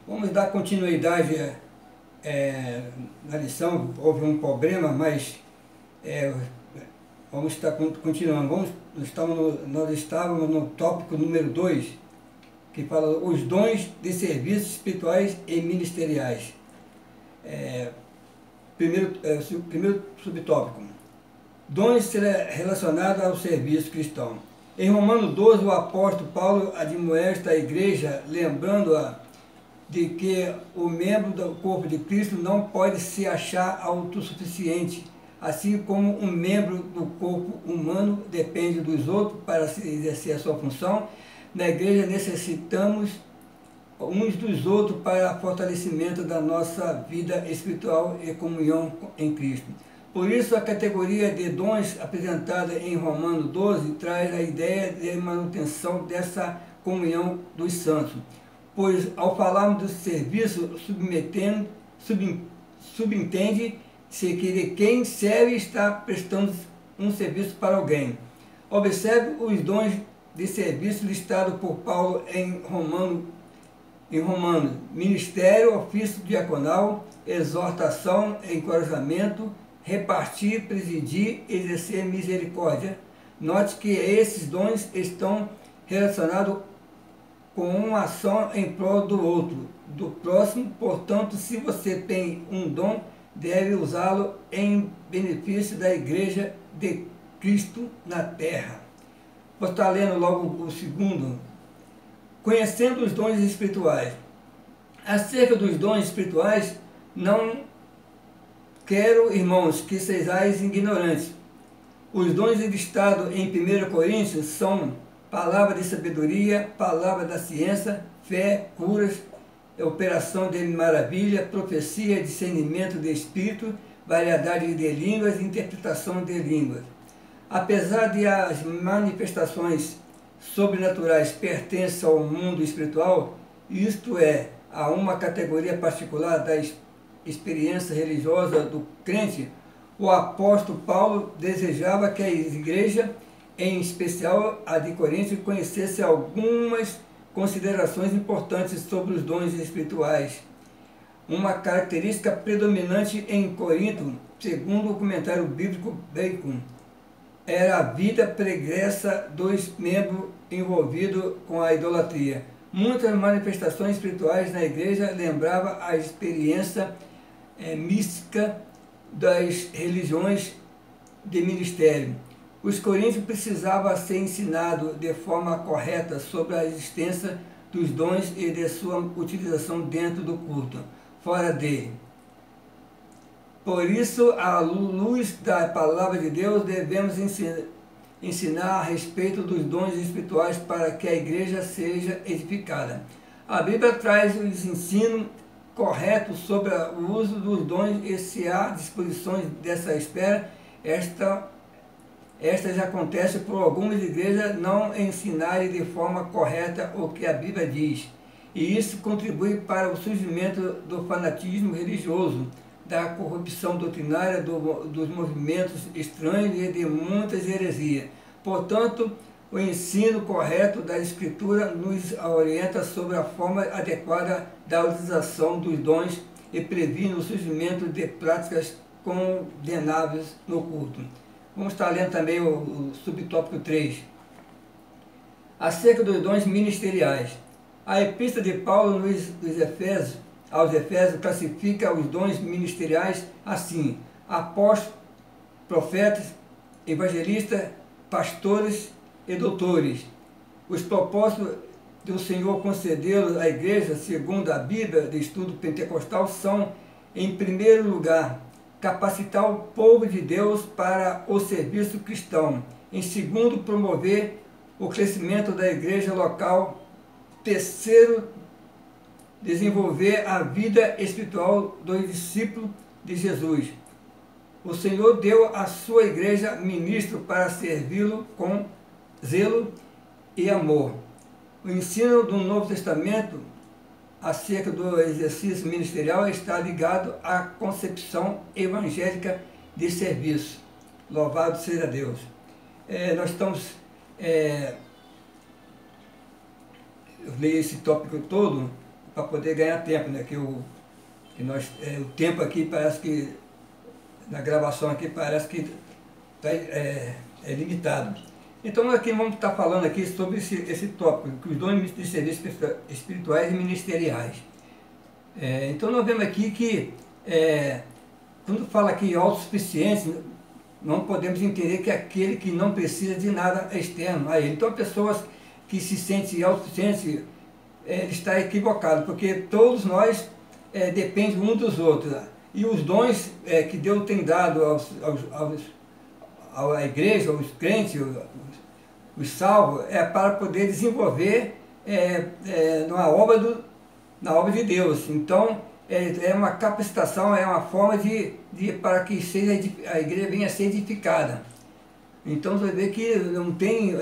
Vamos dar continuidade na lição. Houve um problema, mas vamos estar continuando. Nós estávamos no tópico número 2, que fala os dons de serviços espirituais e ministeriais. Primeiro subtópico, dons relacionados ao serviço cristão. Em Romanos 12, o apóstolo Paulo admoesta a igreja, lembrando-a de que o membro do corpo de Cristo não pode se achar autossuficiente, assim como um membro do corpo humano depende dos outros para exercer a sua função. Na igreja necessitamos uns dos outros para fortalecimento da nossa vida espiritual e comunhão em Cristo. Por isso, a categoria de dons apresentada em Romanos 12 traz a ideia de manutenção dessa comunhão dos santos. Pois, ao falarmos do serviço, subentende-se que quem serve está prestando um serviço para alguém. Observe os dons de serviço listados por Paulo em Romanos: ministério, ofício diaconal, exortação, encorajamento, repartir, presidir, exercer misericórdia. Note que esses dons estão relacionados com uma ação em prol do outro, do próximo. Portanto, se você tem um dom, deve usá-lo em benefício da igreja de Cristo na terra. Vou estar lendo logo o segundo. Conhecendo os dons espirituais. Acerca dos dons espirituais, não quero, irmãos, que sejais ignorantes. Os dons listados em 1 Coríntios são palavra de sabedoria, palavra da ciência, fé, curas, operação de maravilha, profecia, discernimento de espírito, variedade de línguas, interpretação de línguas. Apesar de as manifestações sobrenaturais pertencem ao mundo espiritual, isto é, a uma categoria particular da experiência religiosa do crente, o apóstolo Paulo desejava que a igreja, em especial a de Corinto, conhecesse algumas considerações importantes sobre os dons espirituais. Uma característica predominante em Corinto, segundo o comentário bíblico Bacon, era a vida pregressa dos membros envolvidos com a idolatria. Muitas manifestações espirituais na igreja lembravam a experiência mística das religiões de ministério. Os coríntios precisavam ser ensinados de forma correta sobre a existência dos dons e de sua utilização dentro do culto, fora dele. Por isso, à luz da palavra de Deus, devemos ensinar a respeito dos dons espirituais para que a igreja seja edificada. A Bíblia traz os ensinos corretos sobre o uso dos dons e se há disposições dessa espera, estas acontecem por algumas igrejas não ensinarem de forma correta o que a Bíblia diz, e isso contribui para o surgimento do fanatismo religioso, da corrupção doutrinária, dos movimentos estranhos e de muitas heresias. Portanto, o ensino correto da Escritura nos orienta sobre a forma adequada da utilização dos dons e previne o surgimento de práticas condenáveis no culto. Vamos estar lendo também o subtópico 3. Acerca dos dons ministeriais. A epístola de Paulo aos Efésios classifica os dons ministeriais assim: apóstolos, profetas, evangelistas, pastores e doutores. Os propósitos do Senhor concedê-los à igreja, segundo a Bíblia de Estudo Pentecostal, são, em primeiro lugar, capacitar o povo de Deus para o serviço cristão. Em segundo, promover o crescimento da igreja local. Terceiro, desenvolver a vida espiritual dos discípulos de Jesus. O Senhor deu à sua igreja ministro para servi-lo com zelo e amor. O ensino do Novo Testamento acerca do exercício ministerial está ligado à concepção evangélica de serviço. Louvado seja Deus. Nós estamos... eu leio esse tópico todo para poder ganhar tempo, né? O tempo aqui parece que, na gravação aqui, parece que é limitado. Então aqui vamos estar falando aqui sobre esse tópico, que os dons de serviços espirituais e ministeriais. Então nós vemos aqui que, quando fala aqui autossuficiência, não podemos entender que é aquele que não precisa de nada externo a ele. Então pessoas que se sentem autossuficientes, ele está equivocado, porque todos nós dependemos uns dos outros. E os dons que Deus tem dado à igreja, aos crentes, os salvos, é para poder desenvolver na obra de Deus. Então, é uma capacitação, é uma forma para que a igreja venha a ser edificada. Então, você vê que não tem...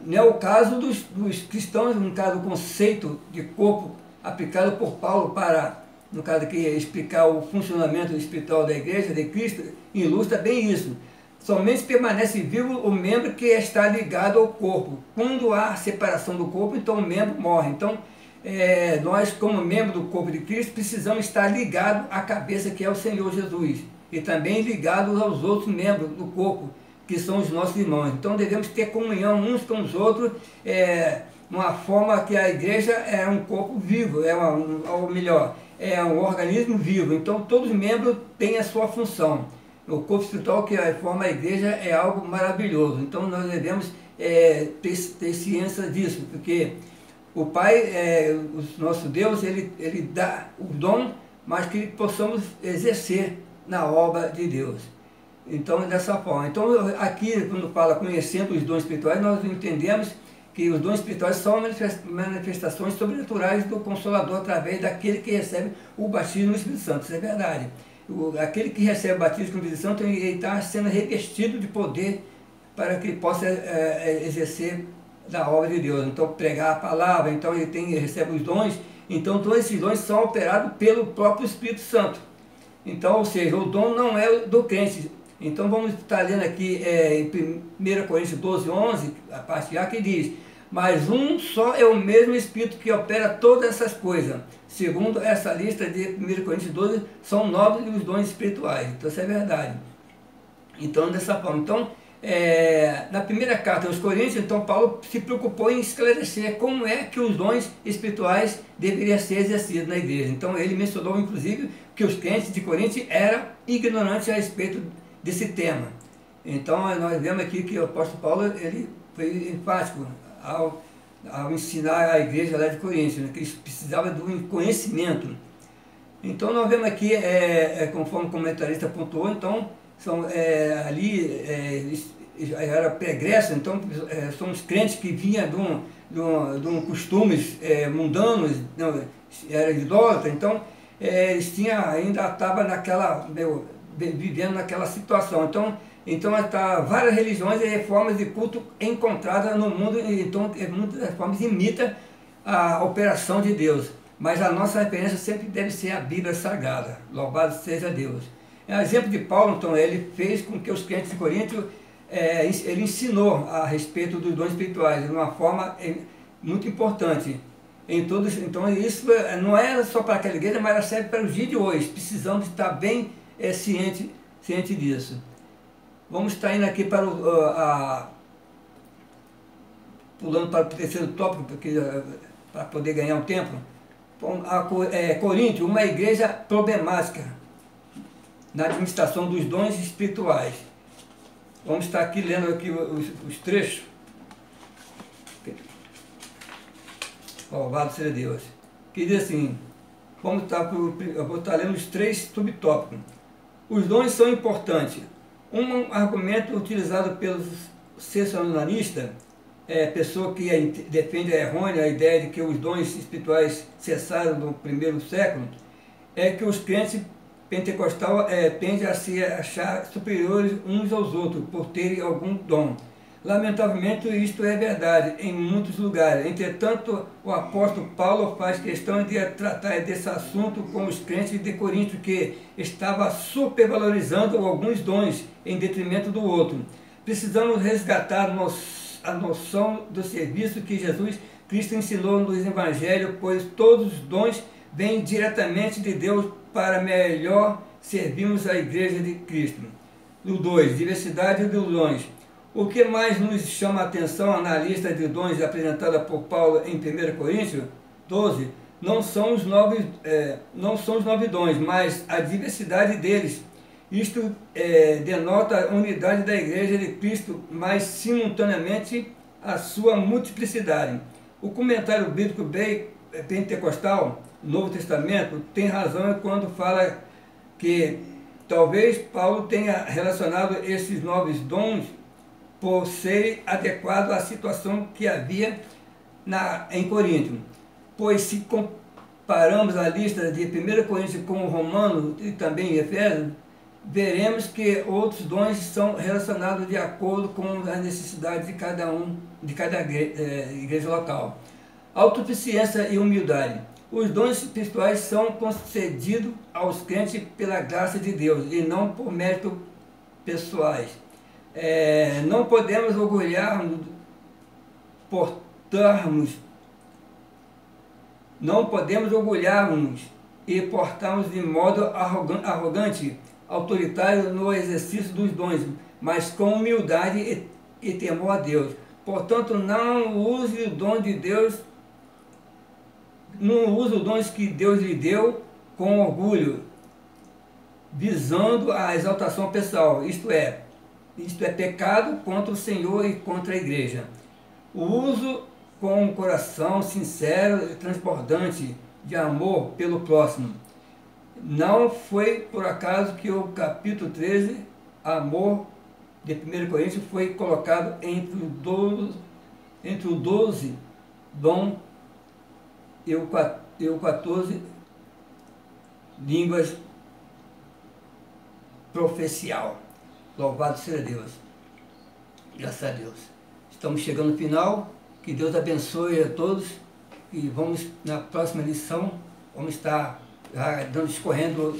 não é o caso dos cristãos, no caso, o conceito de corpo aplicado por Paulo para, no caso aqui, explicar o funcionamento espiritual da igreja, de Cristo, ilustra bem isso. Somente permanece vivo o membro que está ligado ao corpo. Quando há separação do corpo, então o membro morre. Então, nós, como membro do corpo de Cristo, precisamos estar ligados à cabeça, que é o Senhor Jesus, e também ligados aos outros membros do corpo, que são os nossos irmãos. Então devemos ter comunhão uns com os outros, uma forma que a igreja é um corpo vivo, ou melhor, é um organismo vivo. Então todos os membros têm a sua função. O corpo espiritual que forma a igreja é algo maravilhoso. Então nós devemos ter ciência disso, porque o Pai, o nosso Deus, ele dá o dom, mas que possamos exercer na obra de Deus. Então, é dessa forma. Então, aqui, quando fala conhecendo os dons espirituais, nós entendemos que os dons espirituais são manifestações sobrenaturais do Consolador através daquele que recebe o batismo no Espírito Santo. Isso é verdade. Aquele que recebe o batismo no Espírito Santo, ele está sendo revestido de poder para que ele possa exercer da obra de Deus. Então, pregar a palavra, então ele recebe os dons. Então, todos esses dons são operados pelo próprio Espírito Santo. Então, ou seja, o dom não é do crente. Então vamos estar lendo aqui em 1 Coríntios 12, 11, a parte A, que diz: mas um só é o mesmo Espírito que opera todas essas coisas. Segundo essa lista de 1 Coríntios 12, são 9 os dons espirituais. Então isso é verdade. Então dessa forma. Então, na primeira carta aos Coríntios, então Paulo se preocupou em esclarecer como é que os dons espirituais deveriam ser exercidos na igreja. Então ele mencionou inclusive que os crentes de Corinto eram ignorantes a respeito desse tema. Então nós vemos aqui que o apóstolo Paulo ele foi enfático ao ensinar a igreja lá de Corinto, né, que eles precisavam do conhecimento. Então nós vemos aqui, conforme o comentarista pontuou, então era pregresso, então são os crentes que vinham de um costumes mundanos, era idólatra, então eles ainda estavam vivendo naquela situação. Então várias religiões e formas de culto encontradas no mundo, então muitas das formas imitam a operação de Deus. Mas a nossa referência sempre deve ser a Bíblia Sagrada. Louvado seja Deus. O exemplo de Paulo, então, ele fez com que os crentes de Corinto, ele ensinou a respeito dos dons espirituais de uma forma muito importante. Então isso não é só para aquela igreja, mas serve para os dias de hoje. Precisamos estar bem ciente disso. Vamos estar indo aqui para pulando para o terceiro tópico, para poder ganhar um tempo. Corinto, uma igreja problemática na administração dos dons espirituais. Vamos estar aqui lendo aqui os trechos. Louvado seja Deus. Que diz assim, eu vou estar lendo os 3 subtópicos. Os dons são importantes. Um argumento utilizado pelos sensacionalistas, pessoa que defende a errônea a ideia de que os dons espirituais cessaram no primeiro século, é que os crentes pentecostais tendem a se achar superiores uns aos outros por terem algum dom. Lamentavelmente, isto é verdade em muitos lugares. Entretanto, o apóstolo Paulo faz questão de tratar desse assunto com os crentes de Corinto, que estava supervalorizando alguns dons em detrimento do outro. Precisamos resgatar a noção do serviço que Jesus Cristo ensinou no Evangelho, pois todos os dons vêm diretamente de Deus para melhor servirmos a Igreja de Cristo. No 2, diversidade dos dons. O que mais nos chama a atenção na lista de dons apresentada por Paulo em 1 Coríntios 12, não são os nove dons, mas a diversidade deles. Isto denota a unidade da Igreja de Cristo, mas simultaneamente a sua multiplicidade. O comentário bíblico pentecostal, Novo Testamento, tem razão quando fala que talvez Paulo tenha relacionado esses novos dons por serem adequados à situação que havia em Corinto. Pois se comparamos a lista de 1 Coríntios com Romanos e também Efésios, veremos que outros dons são relacionados de acordo com as necessidades de cada igreja local. Autossuficiência e humildade. Os dons espirituais são concedidos aos crentes pela graça de Deus e não por méritos pessoais. Não podemos orgulhar-nos e portarmos de modo arrogante, autoritário no exercício dos dons, mas com humildade e temor a Deus. Portanto, não use o dom de Deus, não use os dons que Deus lhe deu com orgulho, visando a exaltação pessoal, isto é pecado contra o Senhor e contra a igreja. O uso com um coração sincero e transbordante de amor pelo próximo. Não foi por acaso que o capítulo 13, amor de 1 Coríntios, foi colocado entre o 12 dom e o 14 línguas profecial. Louvado seja Deus. Graças a Deus. Estamos chegando no final. Que Deus abençoe a todos. E vamos, na próxima lição, vamos estar escorrendo